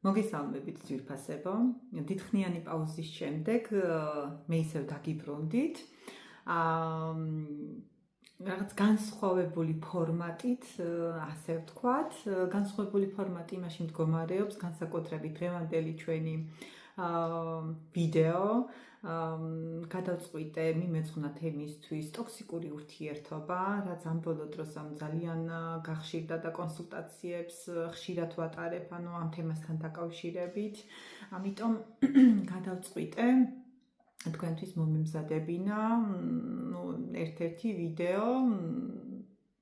მოგესალმებით ძვირფასებო. დიდხნიანი პაუზის შემდეგ მე ისევ დაგიბრუნდით. რაღაც განსხვავებული ფორმატით, ასე ვთქვათ, განსხვავებული ფორმატი იმაში მდგომარეობს, განსაკუთრებით დღევანდელი ჩვენი ვიდეო გადავწყვიტე მიმეძღვნა თემისთვის ტოქსიკური ურთიერთობა, რაც ამ ბოლო დროს ძალიან გახშირდა და კონსულტაციებს ხშირად ვატარებ, ამ თემასთან დაკავშირებით. ამიტომ გადავწყვიტე თქვენთვის მომემზადებინა ერთ-ერთი ვიდეო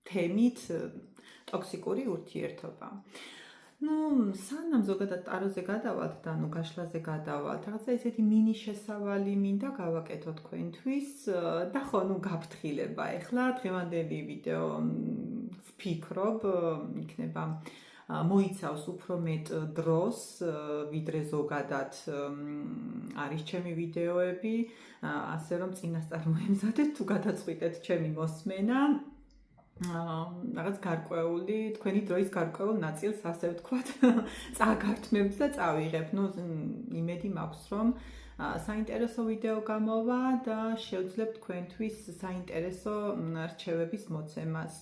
თემით ტოქსიკური ურთიერთობა. სანამ ზოგადად ტაროზე გადავალთ და გაშლაზე გადავალთ, რაღაცა ისეთი მინი შესავალი მინდა გავაკეთო თქვენთვის და ხო, გაფრთხილება. ეხლა დღევანდელი ვიდეო ვფიქრობ, იქნება მოიცავს უფრო მეტ დროს, ვიდრე ზოგადად არის ჩემი ვიდეოები, ასე რომ წინასწარ მოემზადეთ თუ გადაწყვიტეთ ჩემი მოსმენა. რაღაც გარკვეული, თქვენი დროის გარკვეულ ნაწილს, ასე ვთქვათ, წაგართმევთ და წავიღებ. იმედი მაქვს, რომ საინტერესო ვიდეო გამოვა და შევძლებ თქვენთვის საინტერესო რჩევების მოცემას.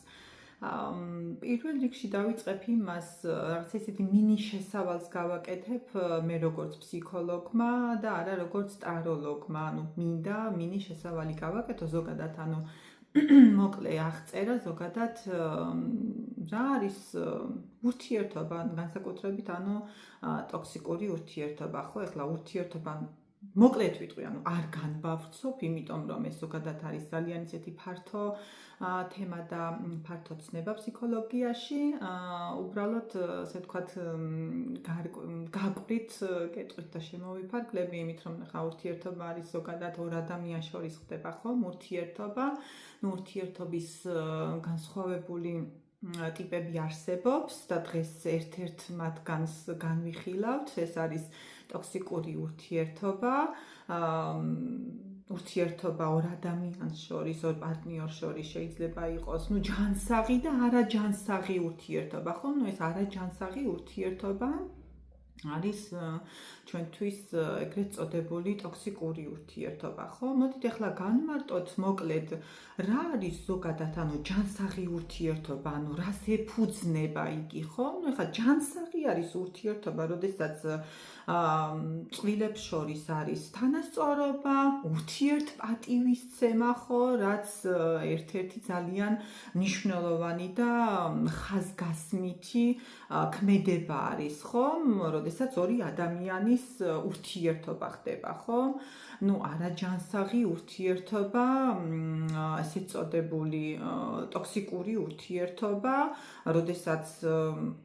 პირველ რიგში დავიწყებ იმას, რაღაც ესეთი მინი შესავალს გავაკეთებ მე როგორც ფსიქოლოგმა და არა როგორც ტაროლოგმა. მინდა მინი შესავალი გავაკეთო ზოგადად, მოკლე აღწერა ზოგადად რა არის ურთიერთობა, განსაკუთრებით ტოქსიკური ურთიერთობა, ხო, ეხლა ურთიერთობა მოკლედ ვიტყვი, არ განვავრცობ, იმიტომ რომ ეს ზოგადად არის ძალიან ისეთი ფართო თემა და ფართო ცნება ფსიქოლოგიაში. უბრალოდ, ასე ვთქვათ, გაკვირით კეთვით და შემოვიფარგლები, იმით რომ ხა ურთიერთობა არის ზოგადად ორ ადამიანს შორის ხდება ხომ ურთიერთობა. ურთიერთობის განსხვავებული ტიპები არსებობს და დღეს ერთ-ერთ მათგანს განვიხილავთ, ეს არის ტოქსიკური ურთიერთობა. ურთიერთობა ორ ადამიანს შორის, ორ პარტნიორს შორის შეიძლება იყოს, ჯანსაღი და არაჯანსაღი ურთიერთობა, ხო? ეს არაჯანსაღი ურთიერთობა არის ჩვენთვის ეგრეთ წოდებული ტოქსიკური ურთიერთობა, ხო? მოდით ახლა განმარტოთ მოკლედ, რა არის ზოგადად ჯანსაღი ურთიერთობა, რას ეფუძნება იგი, ხო? ახლა ჯანსაღი არის ურთიერთობა, როდესაც წყვილებს შორის არის თანასწორობა, ურთიერთპატივისცემა, ხო, რაც ერთ-ერთი ძალიან მნიშვნელოვანი და ხაზგასმითი ქმედება არის, ხო? როდესაც ორი ადამიანის ურთიერთობა ხდება, ხო? არაჯანსაღი ურთიერთობა, ესეც წოდებული ტოქსიკური ურთიერთობა, როდესაც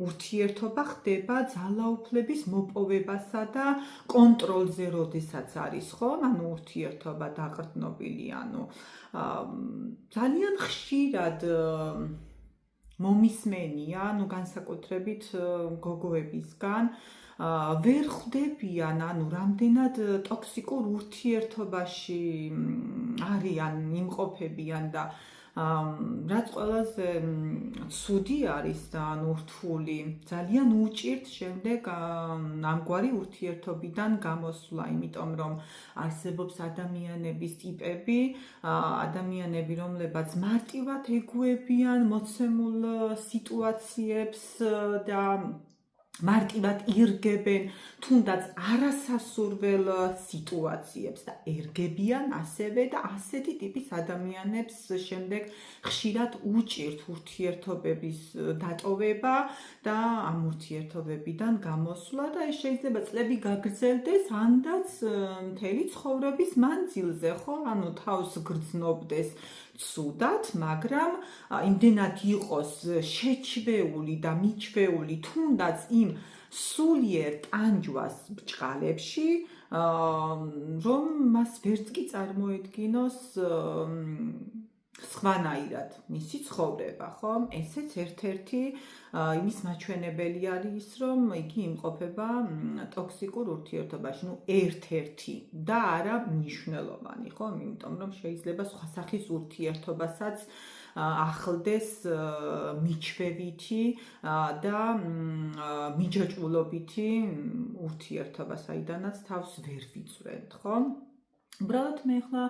ურთიერთობა ხდება ძალაუფლების მოპოვებასა და კონტროლზე, როდესაც არის, ხო? ურთიერთობა დაყრდნობილი, ძალიან ხშირად მომისმენია, განსაკუთრებით გოგოებისგან, ვერ ხვდებიან, რამდენად ტოქსიკურ ურთიერთობაში არიან, იმყოფებიან და რაც ყველაზე ცუდი არის და რთული, ძალიან უჭირთ შემდეგ ამგვარი ურთიერთობიდან გამოსვლა, იმიტომ რომ არსებობს ადამიანების ტიპები, ადამიანები, რომლებიც მარტივად ეგუებიან მოცემულ სიტუაციებს და მარტივად ირგებენ თუნდაც არასასურველ სიტუაციებს და ერგებიან ასევე და ასეთი ტიპის ადამიანებს შემდეგ ხშირად უჭირთ ურთიერთობების დატოვება და ამ ურთიერთობებიდან გამოსვლა და ეს შეიძლება წლები გაგრძელდეს, ანდაც მთელი ცხოვრების მანძილზე, ხო? თავს გრძნობდეს ცუდად, მაგრამ იმდენად იყოს შეჩვეული და მიჩვეული თუნდაც იმ სულიერ ტანჯვას ბრჭყალებში, რომ მას ვერც კი წარმოედგინოს სხვანაირად მისი ცხოვრება, ხო? ესეც ერთ-ერთი იმის მაჩვენებელი არის, რომ იგი იმყოფება ტოქსიკურ ურთიერთობაში, ერთ-ერთი და არა მნიშვნელოვანი, ხო? იმიტომ რომ შეიძლება სხვა სახის ურთიერთობასაც ახლდეს მიჩვევითი და მიჯაჭვულობითი ურთიერთობა, საიდანაც თავს ვერ ვიწვრენთ, ხო? უბრალოდ მე ახლა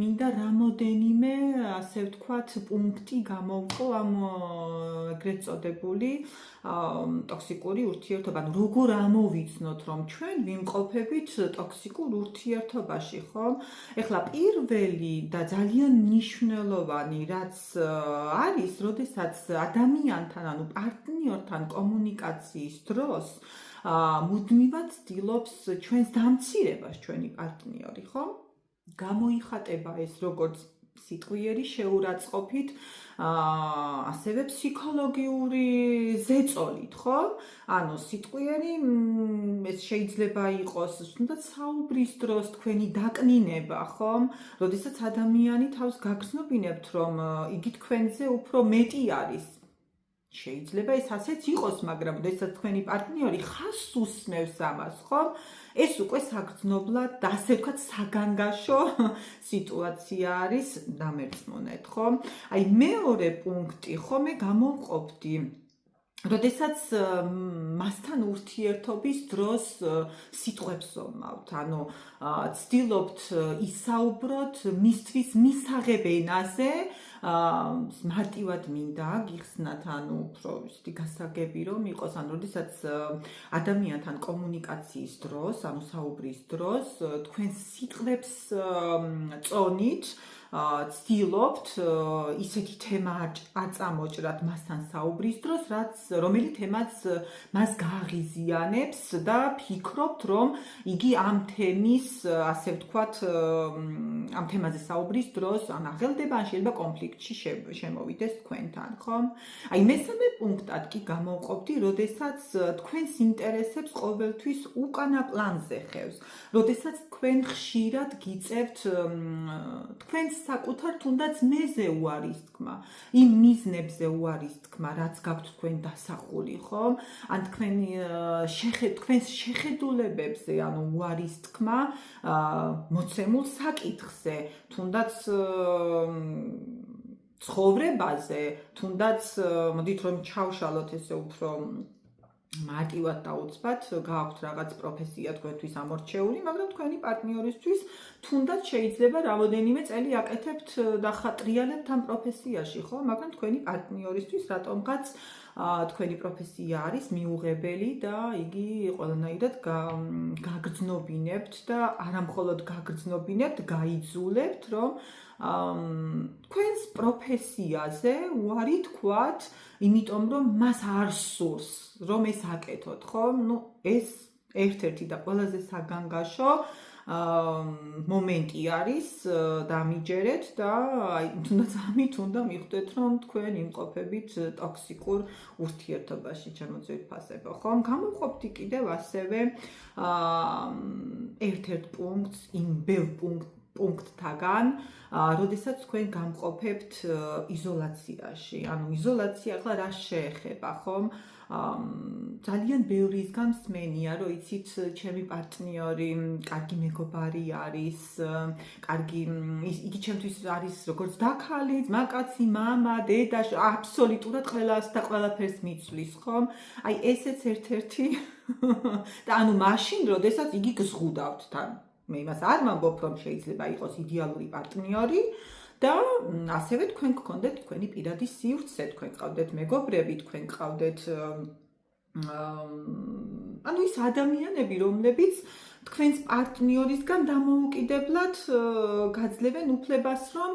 მინდა რამოდენიმე, ასე ვთქვათ, პუნქტი გამოვყო ამ ეგრეთ წოდებული ტოქსიკური ურთიერთობა. როგორ ამოვიცნოთ, რომ ჩვენ ვიმყოფებით ტოქსიკურ ურთიერთობაში, ხო? ეხლა პირველი და ძალიან მნიშვნელოვანი რაც არის, როდესაც ადამიანთან, ანუ პარტნიორთან კომუნიკაციის დროს მუდმივად ცდილობს ჩვენს დამცირებას ჩვენი პარტნიორი, ხო? გამოიხატება ეს როგორც სიტყვიერი შეურაცხყოფით, ასევე ფსიქოლოგიური ზეწოლით, ხო? ანუ სიტყვიერი ეს შეიძლება იყოს, თუნდაც საუბრის დროს თქვენი დაკნინება, ხო? როდესაც ადამიანი თავს გაგრძნობინებთ, რომ იგი თქვენზე უფრო მეტი არის. შეიძლება ეს ასეც იყოს, მაგრამ როდესაც თქვენი პარტნიორი ხაზს უსმევს ამას, ხო? ეს უკვე საგრძნობლად და ასე ვთქვათ საგანგაშო სიტუაცია არის დამერწმუნეთ, ხო? აი მეორე პუნქტი, ხო, მე გამოვყოფდი, როდესაც მასთან ურთიერთობის დროს სიტყვებს ვომავთ, ანუ ცდილობთ ისაუბროთ მისთვის მისაღებ ენაზე, მარტივად მინდა გიხსნათ, ანუ უფრო ისეთი გასაგები რომ იყოს, ანუ როდესაც ადამიანთან კომუნიკაციის დროს, ანუ საუბრის დროს, თქვენ სიტყვებს წონით ცდილობთ ისეთი თემა აწამოჭრათ მასთან საუბრის დროს, რომელი თემაც მას გააღიზიანებს და ფიქრობთ, რომ იგი ამ თემის, ასე ვთქვათ, ამ თემაზე საუბრის დროს ან აღელდება, ან შეიძლება კონფლიქტში შემოვიდეს თქვენთან, ხო? აი მესამე პუნქტად კი გამოვყოფდი, როდესაც თქვენს ინტერესებს ყოველთვის უკანა პლანზე ხევს, როდესაც თქვენ ხშირად გიწევთ თქვენს საკუთარ თუნდაც მეზე უარის თქმა, იმ მიზნებზე უარის თქმა, რაც გაქვთ თქვენ დასახული, ხო? ან თქვენს შეხედულებებზე, ანუ უარის თქმა მოცემულ საკითხზე, თუნდაც ცხოვრებაზე, თუნდაც მოდით რომ ჩავშალოთ ესე უფრო მარტივად დაუცბად, გააქვთ რაღაც პროფესია თქვენთვის ამორჩეული, მაგრამ თქვენი პარტნიორისთვის თუნდაც შეიძლება რამოდენიმე წელი აკეთებთ და ხატრიალებთ ამ პროფესიაში, ხო? მაგრამ თქვენი პარტნიორისთვის რატომღაც თქვენი პროფესია არის მიუღებელი და იგი ყველანაირად გაგრძნობინებთ და არა მხოლოდ გაგრძნობინებთ, გაიძულებთ, რომ თქვენს პროფესიაზე უარი თქვათ, იმიტომ რომ მას არ სურს, რომ ეს აკეთოთ, ხო? ნუ ეს ერთ-ერთი და ყველაზე საგანგაშო მომენტი არის, დამიჯერეთ და თუნდაც ამით უნდა მიხვდეთ, რომ თქვენ იმყოფებით ტოქსიკურ ურთიერთობაში, ჩემოძიეთ ფასებო, ხო? გამოვყოფდი კიდევ ასევე ერთ-ერთ პუნქტს, იმ ბევრ პუნქტთაგან, როდესაც თქვენ გამყოფებთ იზოლაციაში. ანუ იზოლაცია ახლა რა შეეხება, ხომ? ძალიან ბევრისგან მსმენია, რომ იცით, ჩემი პარტნიორი კარგი მეგობარი არის, იგი ჩემთვის არის როგორც დაქალი, ძმაკაცი, მამა, დედა, აბსოლუტურად ყველას და ყველაფერს მიცვლის, ხომ? აი ესეც ერთ-ერთი და ანუ მაშინ, როდესაც იგი გზღუდავთ თან. მე იმას არ ვამბობ, რომ შეიძლება იყოს იდეალური პარტნიორი და ასევე თქვენ გქონდეთ თქვენი პირადი სივრცე, თქვენ გყავდეთ მეგობრები, თქვენ გყავდეთ ანუ ის ადამიანები, რომლებიც თქვენს პარტნიორისგან დამოუკიდებლად გაძლევენ უფლებას, რომ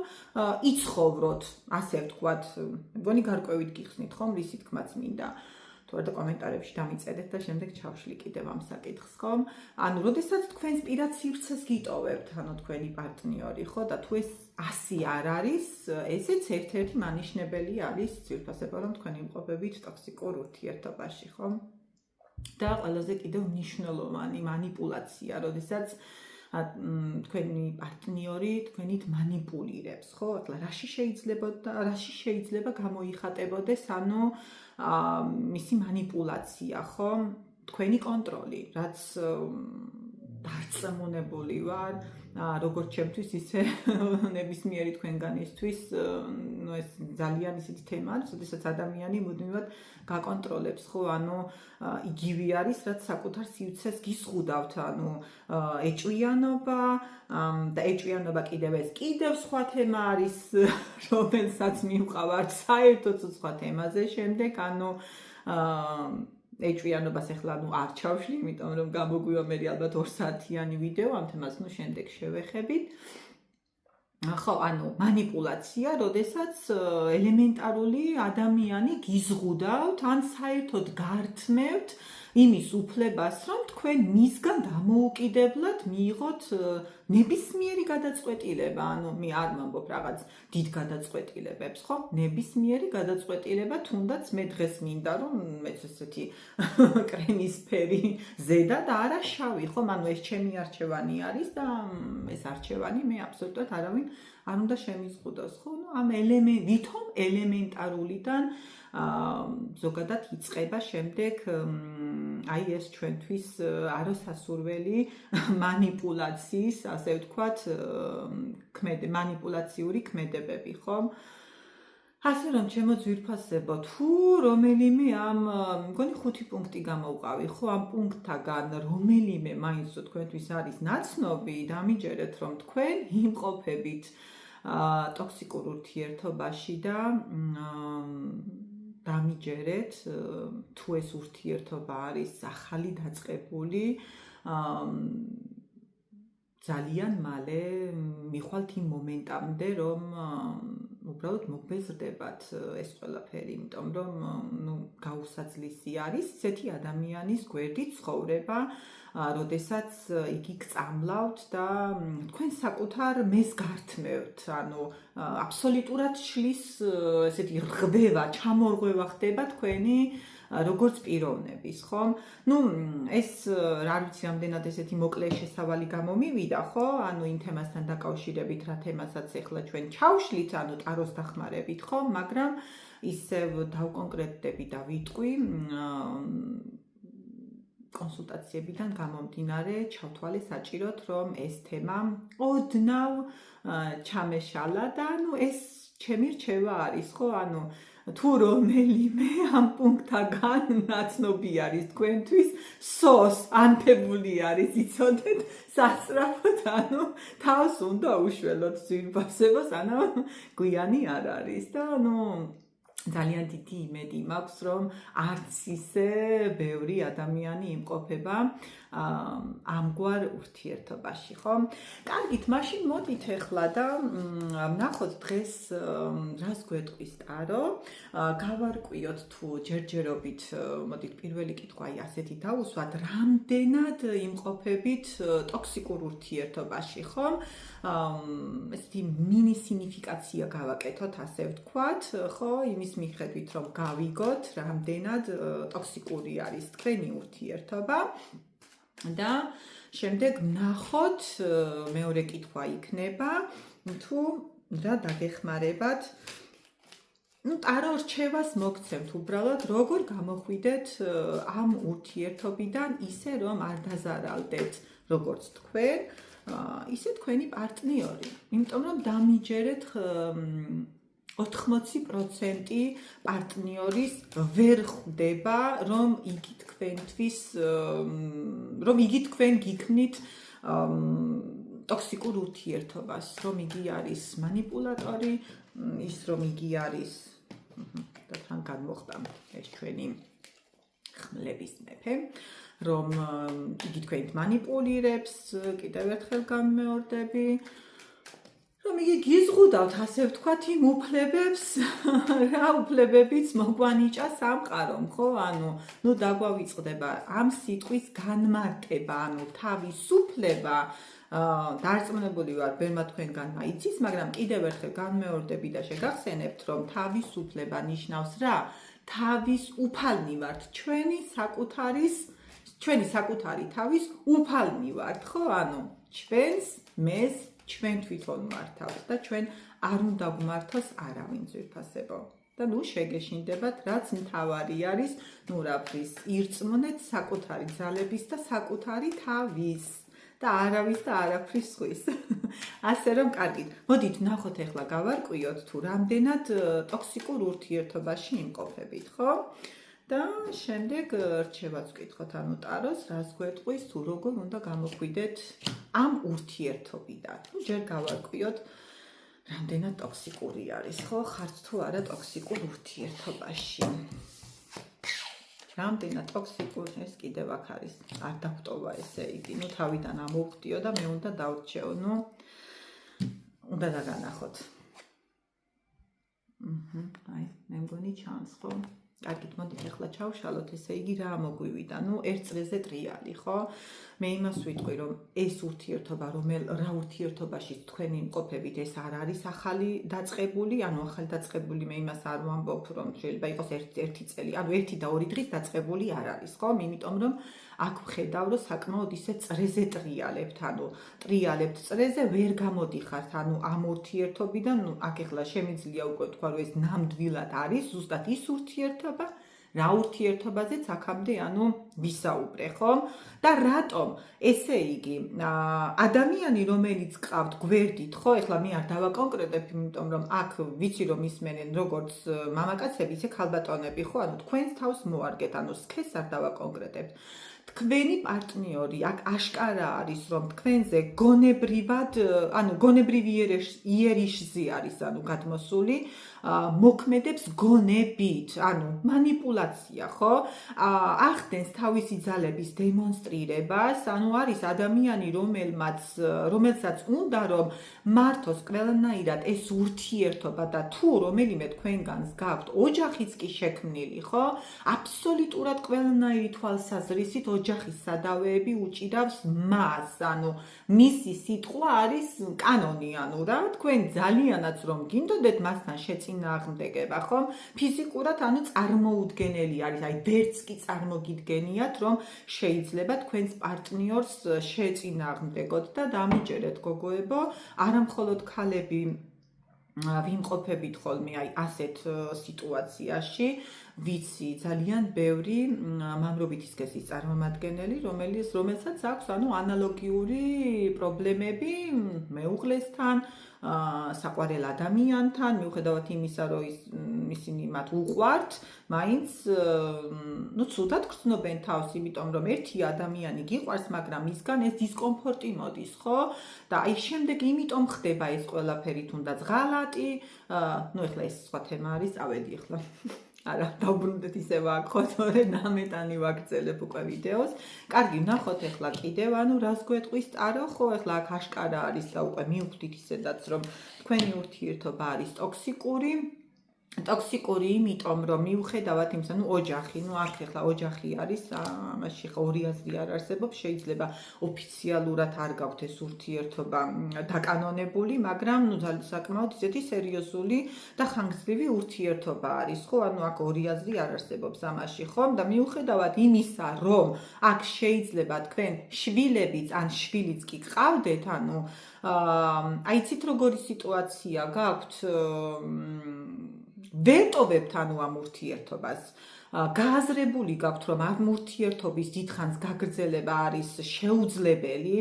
იცხოვროთ, ასე ვთქვათ, მგონი გარკვევით გიხსნით, ხომ, რისი თქმაც მინდა. თუ არა კომენტარებში დამიწერეთ და შემდეგ ჩავშლი კიდევ ამ საკითხს, ხომ? ანუ, როდესაც თქვენს პირად სივრცეს გიტოვებთ, ანუ თქვენი პარტნიორი, ხო, და თუ ეს ასი არ არის, ესეც ერთ-ერთი მანიშნებელი არის ძვირფასება, რომ თქვენ იმყოფებით ტოქსიკურ ურთიერთობაში, ხო? და ყველაზე კიდევ მნიშვნელოვანი манипуляция, როდესაც თქვენი პარტნიორი თქვენით манипуლირებს, ხო? ახლა რაში შეიძლება გამოიხატებოდეს, ანუ მისი манипуляция, ხო? თქვენი კონტროლი, რაც დარწმუნებული ვარ, როგორც ჩემთვის, ისე ნებისმიერი თქვენგანისთვის, ეს ძალიან ისეთი თემა არის, როდესაც ადამიანი მუდმივად გაკონტროლებს, ხო, იგივე არის, რაც საკუთარ სივრცეს გიზღუდავთ, ეჭვიანობა და ეჭვიანობა კიდევ სხვა თემა არის, რომელსაც მივყავართ საერთოდ სხვა თემაზე შემდეგ, ეჭვიანობას ახლა არ ჩავშლი, იმიტომ რომ გამოგვივა მე ალბათ 2 საათიანი ვიდეო ამ თემას, შემდეგ შევეხებით. ხო, მანიპულაცია, როდესაც ელემენტარული ადამიანი გიზღუდავთ, ან საერთოდ გართმევთ იმის უფლებას, რომ თქვენ მისგან დამოუკიდებლად მიიღოთ ნებისმიერი გადაწყვეტილება, მე არ ვამბობ რაღაც დიდ გადაწყვეტილებებს, ხო? ნებისმიერი გადაწყვეტილება, თუნდაც მე დღეს მინდა რომ მეც ესეთი კრემისფერი ზედა და არა შავი, ხო? ეს ჩემი არჩევანი არის და ეს არჩევანი მე აბსოლუტურად არავინ არ უნდა შემიზღუდოს, ხო? ამ ვითომ ელემენტარულიდან ზოგადად იწყება შემდეგ ეს ჩვენთვის არასასურველი მანიპულაციის, ასე ვთქვათ, მანიპულაციური ქმედებები, ხო? ასე რომ ჩემო ძვირფასებო, თუ რომელიმე მგონი 5 პუნქტი გამოვყავი, ხო, ამ პუნქტთაგან რომელიმე მაინც თქვენთვის არის ნაცნობი, დამიჯერეთ, რომ თქვენ იმყოფებით ტოქსიკურ ურთიერთობაში და დამიჯერეთ, თუ ეს ურთიერთობა არის ახალი დაწყებული, ძალიან მალე მიხვალთ იმ მომენტამდე, რომ უბრალოდ მოგბეზრდებათ ეს ყველაფერი, იმიტომ რომ გაუსაძლისი არის ისეთი ადამიანის გვერდით ცხოვრება, როდესაც იგი გწამლავთ და თქვენ საკუთარ მეს გართმევთ, აბსოლუტურად შლის ესეთი რღვევა, ჩამორღვევა ხდება თქვენი როგორც პიროვნების, ხო? ეს რა ვიცი, რამდენად ესეთი მოკლე შესავალი გამომივიდა, ხო? იმ თემასთან დაკავშირებით, რა თემასაც ახლა ჩვენ ჩავშლით, ტაროს დახმარებით, ხო? მაგრამ ისევ დავკონკრეტდები და ვიტყვი, კონსულტაციებიდან გამომდინარე, ჩავთვალე საჭიროდ, რომ ეს თემა ოდნავ ჩამეშალა და ეს ჩემი რჩევა არის, ხო? თუ რომელიმე ამ პუნქტთაგან ნაცნობი არის თქვენთვის, სოს ანთებული არის, იცოდეთ, სასწრაფოდ, თავს უნდა უშველოთ ძვირფასებას, გვიანი არ არის და ძალიან დიდი იმედი მაქვს, რომ არც ისე ბევრი ადამიანი იმყოფება ამგვარ ურთიერთობაში, ხო? კარგით, მაშინ მოდით ახლა და ვნახოთ დღეს რას გვეტყვის ტარო. გავარკვიოთ თუ ჯერჯერობით, მოდით პირველი კითხვა ასეთი დავუსვათ, რამდენად იმყოფებით ტოქსიკურ ურთიერთობაში, ხო? ესეთი მინი სინიფიკაცია გავაკეთოთ, ასე ვთქვათ, ხო? იმის მიხედვით, რომ გავიგოთ, რამდენად ტოქსიკური არის თქვენი ურთიერთობა. და შემდეგ ვნახოთ, მეორე კითხვა იქნება, თუ რა დაგეხმარებათ, ტარო რჩევას მოგცემთ უბრალოდ, როგორ გამოხვიდეთ ამ ურთიერთობიდან ისე, რომ არ დაზარალდეთ როგორც თქვენ, ისე თქვენი პარტნიორი. იმიტომ რომ დამიჯერეთ 80% პარტნიორის ვერ ხვდება, რომ იგი თქვენ გიქმნით ტოქსიკურ ურთიერთობას, რომ იგი არის მანიპულატორი, ის რომ იგი არის და თან განმოხდა ეს ჩვენი ხმლების მეფე, რომ იგი თქვენით მანიპულირებს, კიდევ ერთხელ გამმეორდები, რომ იგი გიზღუდავთ, ასე ვთქვათ, იმ უფლებებს, რა უფლებებიც მოგვანიჭა სამყარომ, ხო? დაგვავიწყდება ამ სიტყვის განმარტება, თავისუფლება, დარწმუნებული ვარ, ბევრმა თქვენგან იცის, მაგრამ კიდევ ერთხელ განმეორდები და შეგახსენებთ, რომ თავისუფლება ნიშნავს რა? თავისუფალნი ვართ, ჩვენი საკუთარი თავის უფალნი ვართ, ხო? ჩვენს მეს ჩვენ თვითონ მართავთ და ჩვენ არ უნდა გვმართოს არავინ ძვირფასებო. და შეგეშინდებათ, რაც მთავარი არის, რაფრის ირწმუნეთ საკუთარი ძალების და საკუთარი თავის და არავის და არაფრის ხვის. ასე რომ კარგით. მოდით ნახოთ ახლა გავარკვიოთ თუ რამდენად ტოქსიკურ ურთიერთობაში იმყოფებით, ხო? და შემდეგ რჩევაც ვკითხოთ ანუ ტაროს რას გვეტყვის თუ როგორ უნდა გამოგვიდეთ ამ ურთიერთობიდან. თუ ჯერ გავარკვიოთ რამდენად ტოქსიკური არის, ხო? ხართ თუ არა ტოქსიკურ ურთიერთობაში. რამდენად ტოქსიკურ ეს კიდევ აქ არის. არ დავტოვა ესე იგი, ნუ თავიდან ამოვხდიო და მე უნდა დავრჩეო, ნუ უნდა დაგანახოთ. აი, მე მგონი ჩანს, ხო? კარგით, მოდით ახლა ჩავშალოთ, ესე იგი რა მოგვივიდა. ნუ ერთ წრეზე ტრიალი, ხო? მე იმას ვიტყვი, რომ ეს ურთიერთობა, რა ურთიერთობაში თქვენ იმყოფებით, ეს არ არის ახალი დაწყებული, ანუ ახალი დაწყებული მე იმას არ ვამბობ, რომ შეიძლება იყოს ერთი წელი, ანუ 1 და 2 დღის დაწყებული არ არის, ხო? იმიტომ რომ აქ ვხედავ, რომ საკმაოდ ისე წრეზე ტრიალებთ, ანუ ტრიალებთ წრეზე ვერ გამოდიხართ, ანუ ამ ურთიერთობიდან, ნუ აქ ახლა შემიძლია უკვე თქვა, რომ ეს ნამდვილად არის ზუსტად ის ურთიერთობა, რა ურთიერთობაზეც აქამდე ანუ ვისაუბრე, ხო? და რატომ? ესე იგი, ადამიანი, რომელიც ყავთ გვერდით, ხო? ეხლა მე არ დავაკონკრეტებ, იმიტომ რომ აქ ვიცი რომ ისმენენ როგორც მამაკაცები, ისე ქალბატონები, ხო? ანუ თქვენს თავს მოარგეთ, ანუ სქესს არ დავაკონკრეტებთ. თქვენი პარტნიორი აქ აშკარა არის, რომ თქვენზე გონებრივად, ანუ გონებრივი იერიშზე არის, ანუ გადმოსული, მოქმედებს გონებით, ანუ მანიპულაცია, ხო? ახდენს თავისი ძალების დემონსტრირებას, ანუ არის ადამიანი, რომელსაც უნდა რომ მართოს ყველანაირად ეს ურთიერთობა და თუ რომელიმე თქვენგანს გაქვთ ოჯახიც კი შექმნილი, ხო? აბსოლუტურად ყველანაირი თვალსაზრისით ოჯახის სადავეები უჭირავს მას, ანუ მისი სიტყვა არის კანონი, ანუ რა, თქვენ ძალიანაც რომ გინდოდეთ მასთან შეწინააღმდეგება, ხო? ფიზიკურად ანუ წარმოუდგენელი არის, აი ვერც კი წარმოგიდგენიათ, რომ შეიძლება თქვენს პარტნიორს შეწინააღმდეგოთ და დამიჯერეთ გოგოებო, არა მხოლოდ ქალები ვიმყოფებით ხოლმე აი ასეთ სიტუაციაში, ვიცი ძალიან ბევრი მამრობითი სქესის წარმომადგენელი, რომელსაც აქვს ანუ ანალოგიური პრობლემები მეუღლესთან, საყვარელ ადამიანთან, მიუხედავად იმისა, რომ ისინი მათ უყვართ, მაინც ნუ ცუდად გრძნობენ თავს, იმიტომ რომ ერთი ადამიანი გიყვარს, მაგრამ მისგან ეს დისკომფორტი მოდის, ხო? და აი შემდეგ იმიტომ ხდება ეს ყველაფერი თუნდაც ღალატი, ნუ ეხლა ეს სხვა თემა არის, წავედი ეხლა. არა, დავბრუნდეთ ისევ აქ, ხო, თორე ნამეტანი ვაგრძელებ უკვე ვიდეოს. კარგი, ვნახოთ ეხლა კიდევ, ანუ რას გვეტყვის ტარო, ხო, ეხლა აქ აშკარა არის და უკვე მივხვდით ისედაც, რომ თქვენი ურთიერთობა არის ტოქსიკური. ტოქსიკური იმიტომ, რომ მიუხედავად იმისა, ნუ ოჯახი, ნუ აქ ახლა ოჯახი არის, ამაში ხო ორი აზრი არ არსებობს, შეიძლება ოფიციალურად არ გაქვთ ეს ურთიერთობა დაკანონებული, მაგრამ ნუ საკმაოდ ისეთი სერიოზული და ხანგრძლივი ურთიერთობა არის, ხო? ანუ აქ ორი აზრი არ არსებობს ამაში, ხო? და მიუხედავად იმისა, რომ აქ შეიძლება თქვენ შვილებიც ან შვილიც კი გყავდეთ, ანუ აიცით როგორი სიტუაცია გაქვთ, ვეტოვებთ ანუ ამ ურთიერთობას. გააზრებული გაქვთ, რომ ამ ურთიერთობის დიდხანს გაგრძელება არის შეუძლებელი,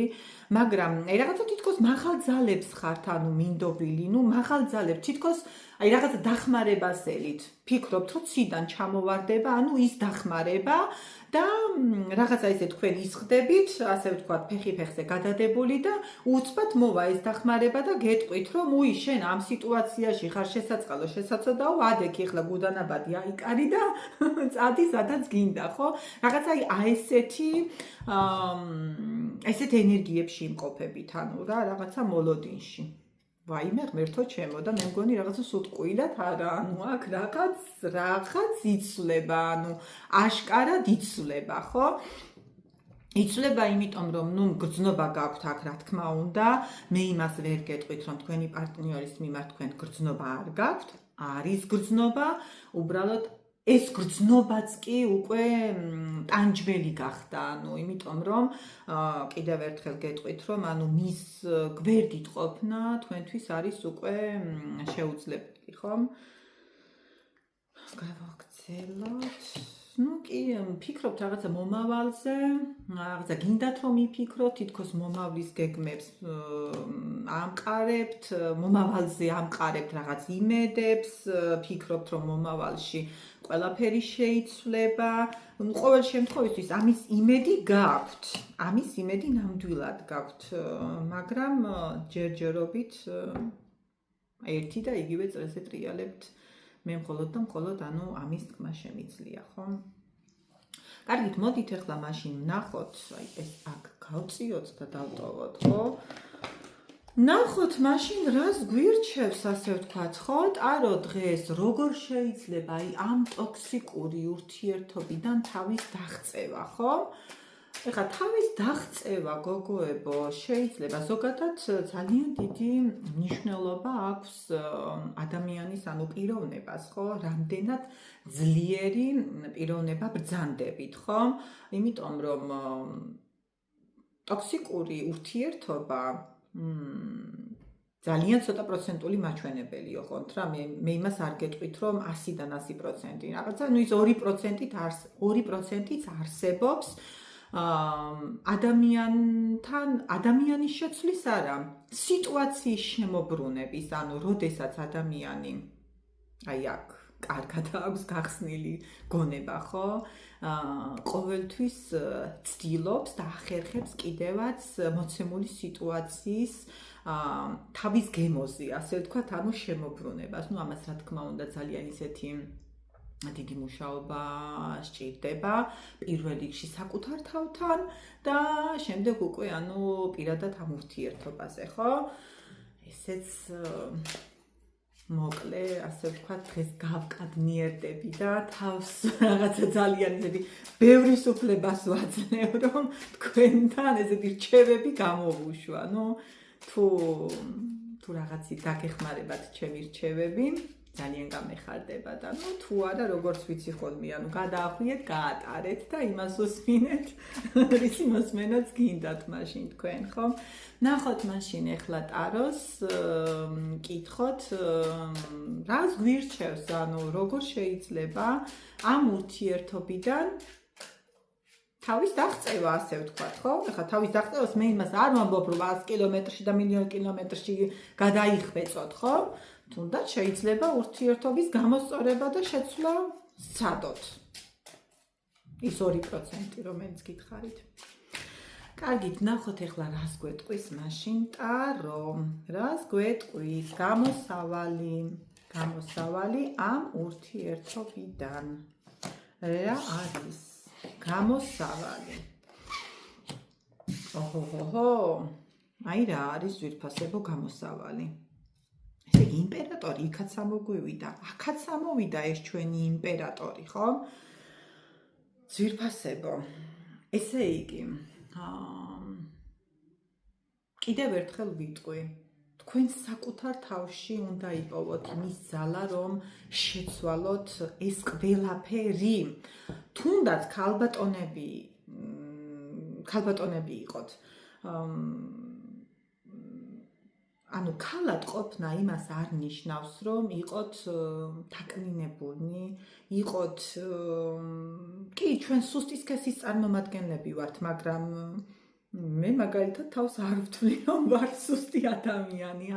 მაგრამ აი რაღაცა თითქოს მაღალ ძალებს ხართ ანუ მინდობილი, ნუ მაღალ ძალებს თითქოს აი რაღაცა დახმარებას ელით. ფიქრობთ, რომ ციდან ჩამოვარდება, ანუ ის დახმარება და რაღაცა ისე თქვენ ისხდებით, ასე ვთქვათ, ფეხი ფეხზე გადადებული და უცბად მოვა ეს დახმარება და გეტყვით, რომ უი, შენ ამ სიტუაციაში ხარ შესაწყალო, შესაძოდაო, ადექი ახლა გუდანაბადი აიკარი და წადი სადაც გინდა, ხო? რაღაცა აი ესეთ ენერგიებში იმყოფებით, ანუ რა, რაღაცა მოლოდინში. ვაიმე ღმერთო ჩემო და მე მგონი რაღაცა სუტყუილად არა, ანუ აქ რაღაც იცვლება, ანუ აშკარად იცვლება, ხო? იცვლება იმიტომ, რომ ნუ გრძნობა გაქვთ აქ, რა თქმა უნდა, მე იმას ვერ გეტყვით, რომ თქვენი პარტნიორის მიმართ თქვენ გრძნობა არ გაქვთ, არის გრძნობა, უბრალოდ ეს გრძნობაც კი უკვე ტანჯველი გახდა, ანუ იმიტომ რომ კიდევ ერთხელ გეტყვით, რომ ანუ მის გვერდით ყოფნა თქვენთვის არის უკვე შეუძლებელი, ხო? გავაგრძელოთ. ну კი ფიქრობთ რაღაცა მომავალზე, რაღაცა გინდათ რომ იფიქროთ, თითქოს მომავლის გეგმებს ამყარებთ, მომავალზე ამყარებთ რაღაც იმედებს, ფიქრობთ რომ მომავალში ყველაფერი შეიცვლება. ну ყოველ შემთხვევაში ამის იმედი გაქვთ. ამის იმედი ნამდვილად გაქვთ, მაგრამ ჯერჯერობით ერთი და იგივე წრეზე ტრიალებთ. მე მხოლოდ და მხოლოდ ამის თქმა შემიძლია, ხო? კარგით, მოდით ახლა მაშინ ვნახოთ, ეს აქ გავწიოთ და დავტოვოთ, ხო? ნახოთ მაშინ რას გვირჩევს, ასე ვთქვათ, ხო? ტარო დღეს როგორ შეიძლება ამ ტოქსიკური ურთიერთობიდან თავის დაღწევა, ხო? ეხლა თავის დაღწევა, გოგოებო, შეიძლება ზოგადად ძალიან დიდი მნიშვნელობა აქვს ადამიანის პიროვნებას, ხო? რამდენად ძლიერი პიროვნება ბრძანდებით, ხო? იმიტომ რომ ტოქსიკური ურთიერთობა ძალიან ცოტა პროცენტული მაჩვენებელია, ხონთ რა, მე იმას არ გეტყვით რომ 100-დან 100%, რაღაცა, ну ის 2%-იც არსებობს ადამიანის შეცვლის არა, სიტუაციის შემოbrunების, როდესაც ადამიანი აქ კარგად აქვს გახსნილი გონება, ხო? ყოველთვის ცდილობს და ახერხებს კიდევაც მოცემული სიტუაციის თავის გემოზე, ასე ვთქვათ, შემოbrunებას. ну ამას რა თქმა უნდა ძალიან ისეთი დიდი მუშაობა სჭირდება პირველ რიგში საკუთარ თავთან და შემდეგ უკვე პირადად ამ ურთიერთობაზე, ხო? ესეც მოკლე, ასე ვთქვათ, დღეს გავკადნიერდები და თავს რაღაცა ძალიან ისეთი ბევრი სუფლებას ვაძლევ, რომ თქვენთან ესეთი რჩევები გამოვუშვა. თუ რაღაცით დაგეხმარებათ ჩემი რჩევები, ძალიან გამეხარდება და თუ არა, როგორც ვიცი ხოლმე, გადაახვიეთ, გაატარეთ და იმას უსმინეთ, რისი მოსმენაც გინდათ მაშინ თქვენ, ხო? ნახოთ მაშინ ახლა ტაროს, კითხოთ, რას გვირჩევს, როგორ შეიძლება ამ ურთიერთობიდან თავის დაღწევა, ასე ვთქვათ, ხო? ეხლა თავის დაღწევას მე იმას არ ვამბობ, რომ 100 კილომეტრში და მილიონ კილომეტრში გადაიხვეწოთ, ხო? თუნდაც შეიძლება ურთიერთობის გამოსწორება და შეცვლა სცადოთ. ის 2%, რომელიც გითხარით. კარგით, ნახოთ ახლა რას გვეტყვის მაშინ ტარო. რას გვეტყვის გამოსავალი ამ ურთიერთობიდან. რა არის გამოსავალი? ოჰო, აი რა არის ძვირფასებო გამოსავალი. იმპერატორი იქაც ამოგვივიდა, აქაც ამოვიდა ეს ჩვენი იმპერატორი, ხო? ძვირფასებო. ესე იგი, კიდევ ერთხელ ვიტყვი, თქვენ საკუთარ თავში უნდა იპოვოთ იმის ძალა, რომ შეცვალოთ ეს ყველაფერი. თუნდაც ქალბატონები იყოთ. ქალად ყოფნა იმას არ ნიშნავს, რომ იყოთ დაკნინებულნი, იყოთ კი, ჩვენ სუსტი სქესის წარმომადგენლები ვართ, მაგრამ მე მაგალითად თავს არ ვთვლი, რომ ვარ სუსტი ადამიანი,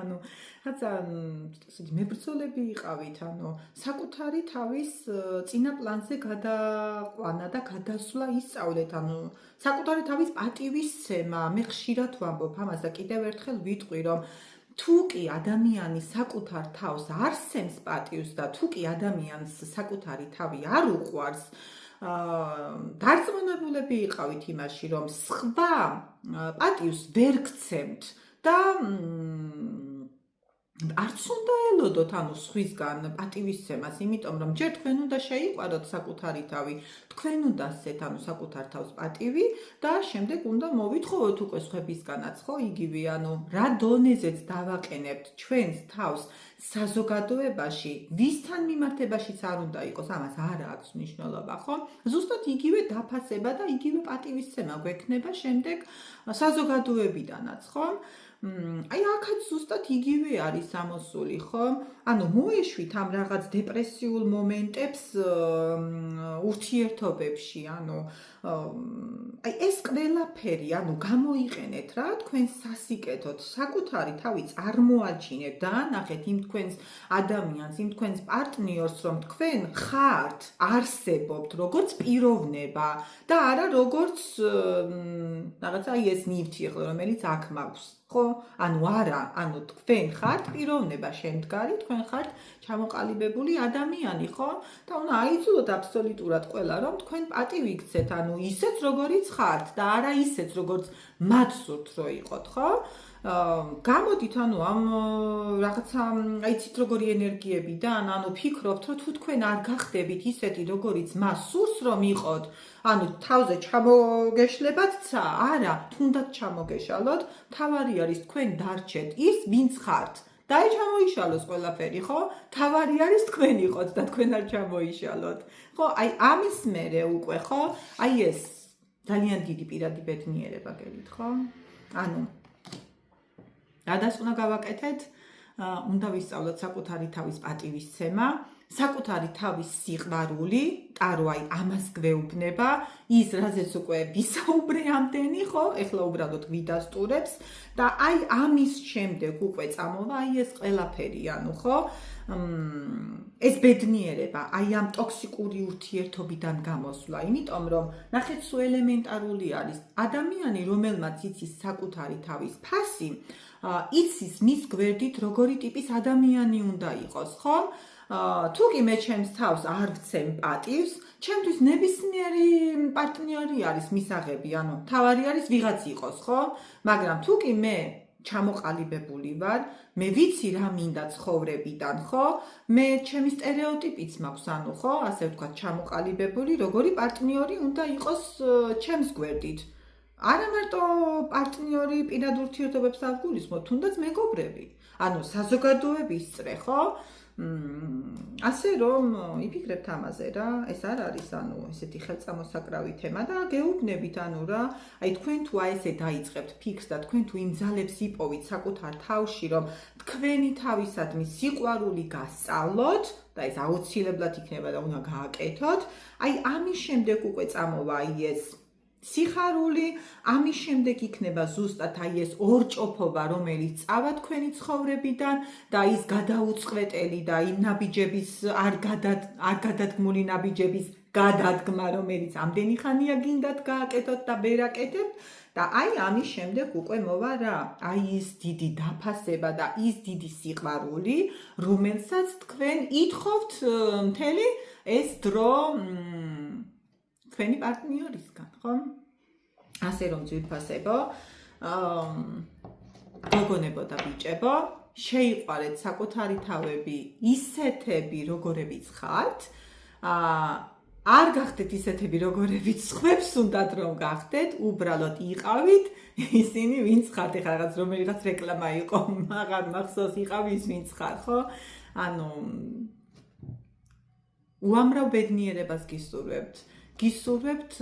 რაცა მებრძოლები იყავით, საკუთარი თავის წინა პლანზე გადაყვანა და გადასვლა ისწავლეთ, საკუთარი თავის პატივისცემა, მე ხშირად ვამბობ ამას და კიდევ ერთხელ ვიტყვი, რომ თუ კი ადამიანი საკუთარ თავს არ სცემს პატივს და თუ კი ადამიანს საკუთარი თავი არ უყვარს, დარწმუნებულები იყავით იმაში, რომ სხვა პატივს ვერ გცემთ და არც უნდა ელოდოთ სხვისგან პატივისცემას, იმიტომ რომ ჯერ თქვენ უნდა შეიყვაროთ საკუთარი თავი, თქვენ უნდა სცეთ საკუთარ თავს პატივი და შემდეგ უნდა მოვითხოვოთ უკვე სხვებისგანაც, ხო, იგივე, რა დონეზეც დავაყენებთ ჩვენს თავს საზოგადოებაში, ვისთან მიმართებაშიც არ უნდა იყოს, ამას არ აქვს მნიშვნელობა, ხო? ზუსტად იგივე დაფასება და იგივე პატივისცემა გვექნება შემდეგ საზოგადოებიდანაც, ხო? აი აქაც ზუსტად იგივე არის ამოსული, ხო? ანუ მოეშვით ამ რაღაც დეპრესიულ მომენტებს ურთიერთობებში, ანუ აი ეს ყველაფერი, ანუ გამოიყენეთ რა, თქვენ სასიკეთოდ, საკუთარი თავი წარმოაჩინეთ, დაანახეთ იმ თქვენს ადამიანს, იმ თქვენს პარტნიორს, რომ თქვენ ხართ, არსებობთ როგორც პიროვნება და არა როგორც რაღაცა აი ეს ნივთი ხო, რომელიც აქ მაქვს. ხო, ანუ არა, ანუ თქვენ ხართ პიროვნება შემდგარი, თქვენ ხართ ჩამოყალიბებული ადამიანი, ხო? და უნდა აიძულოთ აბსოლუტურად ყველა, რომ თქვენ პატივი გცეთ, ანუ ისეც როგორიც ხართ და არა ისეც როგორც მათ სურთ რომ იყოთ, ხო? გამოდით ანუ ამ რაღაცა აიცით როგორი ენერგიებიდან, ანუ ფიქრობთ რომ თუ თქვენ არ გახდებით ისეთი როგორიც მას სურს რომ იყოთ, ანუ თავზე ჩამოგეშლებათ ცა, არა, თუნდაც ჩამოგეშალოთ, თავარი არის თქვენ დარჩეთ ის, ვინც ხართ. და აი ჩამოიშალოს ყველაფერი, ხო? თავარი არის თქვენ იყოთ და თქვენ არ ჩამოიშალოთ. ხო, აი ამის მერე უკვე, ხო? აი ეს ძალიან დიდი პირადი ბედნიერება გელით, ხო? ანუ რადას უნდა გავაკეთეთ? უნდა ვისწავლოთ საკუთარი თავის პატივისცემა, საკუთარი თავის სიყვარული, ტარო აი ამას გვეუბნება, ის რაზეც უკვე ვისაუბრე ამდენი, ხო? ეხლა უბრალოდ ვიდასტურებს და აი ამის შემდეგ უკვე წამოვა აი ეს ყველაფერი, ანუ ხო? ეს ბედნიერება, აი ამ ტოქსიკური ურთიერთობიდან გამოსვლა, იმიტომ რომ ნახეთ სულ ელემენტარული არის, ადამიანი, რომელმაც იცის საკუთარი თავის ფასი, იცის მის გვერდით როგორი ტიპის ადამიანი უნდა იყოს, ხო? თუ კი მე ჩემს თავს არ ვცემ პატივს, ჩემთვის ნებისმიერი პარტნიორი არის მისაღები, ანუ თავარი არის ვიღაც იყოს, ხო? მაგრამ თუ კი მე ჩამოყალიბებული ვარ, მე ვიცი რა მინდა ცხოვრებიდან, ხო? მე ჩემი სტერეოტიპიც მაქვს, ანუ ხო, ასე ვთქვათ, ჩამოყალიბებული, როგორი პარტნიორი უნდა იყოს ჩემს გვერდით. არა მარტო პარტნიორი პირად ურთიერთობებს არ გულისხმობ, თუნდაც მეგობრები. ანუ საზოგადოების წრე, ხო? ასე რომ იფიქრებთ ამაზე რა, ეს არ არის ანუ ესეთი ხელწამოსაკრავი თემა და გეუბნებით ანუ რა, აი თქვენ თუ აი ესე დაიწყებთ ფიქრს და თქვენ თუ იმ ძალებს იპოვით საკუთარ თავში, რომ თქვენი თავისადმი სიყვარული გასწავლოთ და ეს აუცილებლად იქნება და უნდა გააკეთოთ, აი ამის შემდეგ უკვე წამოვა აი ეს სიხარული, ამის შემდეგ იქნება ზუსტად აი ეს ორჭოფობა, რომელიც წავა თქვენი ცხოვრებიდან და ის გადაუწყვეტელი და იმ ნაბიჯების არ გადადგმული ნაბიჯების გადადგმა, რომელიც ამდენი ხანია გინდათ გააკეთოთ და ვერ აკეთებთ და აი ამის შემდეგ უკვე მოვა რა, აი ის დიდი დაფასება და ის დიდი სიყვარული, რომელსაც თქვენ ითხოვთ მთელი ეს დრო თქვენი პარტნიორისგან, ხო? ასე რომ ძვირფასებო, გოგონებო და ბიჭებო, შეიყვარეთ საკუთარი თავები ისეთები, როგორებიც ხართ, არ გახდეთ ისეთები, როგორებიც სხვებს უნდათ რომ გახდეთ, უბრალოდ იყავით ისინი, ვინც ხართ. ეხლა რაღაც რომელიღაც რეკლამა იყო, აღარ მახსოვს, იყავი ის, ვინც ხარ, ხო? ანუ უამრავ ბედნიერებას გისურვებთ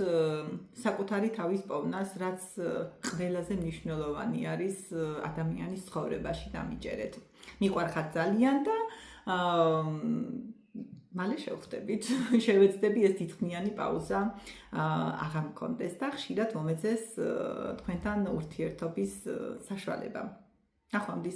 საკუთარი თავის პოვნას, რაც ყველაზე მნიშვნელოვანი არის ადამიანის ცხოვრებაში დამიჯერეთ. მიყვარხართ ძალიან და მალე შევხვდებით. შევეცდები ეს თითქმიანი პაუზა აღარ მქონდეს და ხშირად მომეწეს თქვენთან ურთიერთობის საშუალება. ნახვამდის.